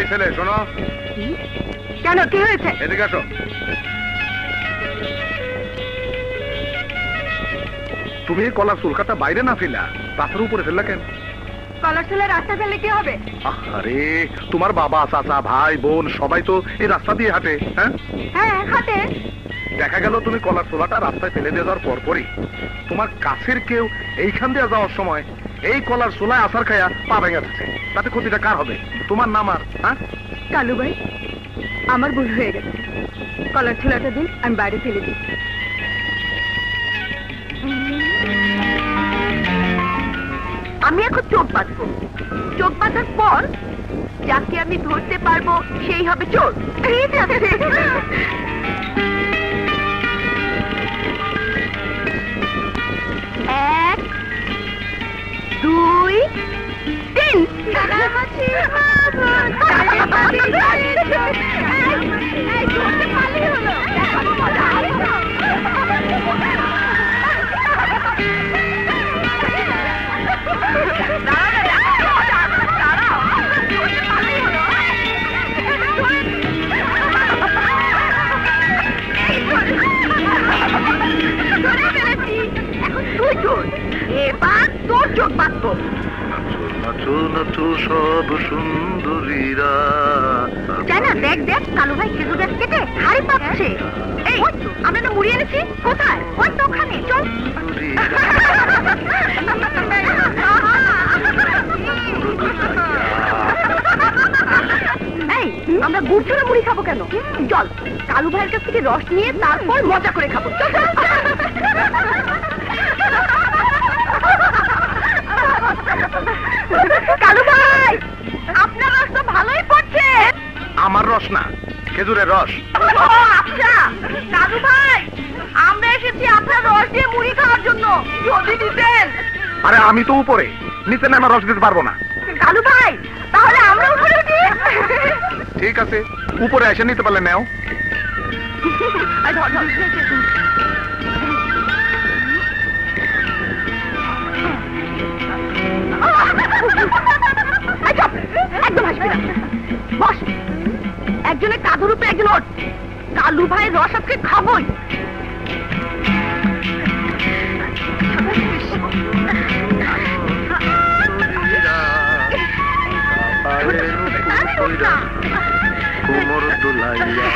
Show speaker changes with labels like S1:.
S1: এই ছেলে শোনো।
S2: কেন, কি হয়েছে?
S1: এদিকে আসো। তুমি এই কলার চুলকাটা বাইরে না ফেলা রাস্তার উপরে ফেললা কেন?
S2: কলার চুলে রাস্তা ফেললে কি হবে?
S1: আরে তোমার বাবা, চাচা, ভাই, বোন সবাই তো এই রাস্তা দিয়ে হাঁটে। হ্যাঁ
S2: হ্যাঁ, হাঁটে।
S1: দেখা গেল তুমি কলার চোলাটা রাস্তায় ফেলে দিয়ে যাওয়ার পরপরই তোমার কাছের কেউ এইখান দিয়ে যাওয়ার সময় এই কলার চোলায় আসার খায়া পা ভেঙে যাচ্ছে, তাতে ক্ষতিটা কার হবে? তোমার নাম আর? হ্যাঁ
S2: কালু ভাই, আমার ভুল হয়ে গেছে। কলার ছোলাটা দিন, আমি বাইরে ফেলে দিই। আমি এখন চোখ বাঁধবো। চোখ বাঁধার পর যাকে আমি ধরতে পারবো সেই হবে চোর। ঠিক আছে। 1, 2, 3। এবার তোর চোখ বাঁধবো।
S1: নাচো নাচো সব সুন্দরীরা।
S2: জানা, দেখ দেখ, কালু ভাই খেজুর গাছ কেটে হাড়ি পাচ্ছে। এই আমরা না মুড়ি এনেছি, কোথায়? ওই তো ওখানে, চল। এই, আমরা গুড় ছড়া মুড়ি খাবো কেন? চল, কালু ভাইয়ের কাছ থেকে রস নিয়ে তারপর মজা করে খাবো। কালু ভাই, আপনার রস তো ভালোই পড়ছে।
S1: আমার রস না, খেজুরের রস।
S2: আচ্ছা কালু ভাই, আমরা এসেছি আপনার রস দিয়ে মুড়ি খাওয়ার জন্য, যদি দিতেন।
S1: আরে আমি তো উপরে, নিচে না, আমার রস দিতে পারবো না।
S2: কালু ভাই, তাহলে আমরা উপরে উঠি।
S1: ঠিক আছে, উপরে এসে নিতে পারলে নাও।
S2: একদম হাসবি না, বস। একজনের কাঁধের উপরে একজন ওঠ। কালু ভাই রস আজকে খাবই।
S1: কোমর দোলাইয়া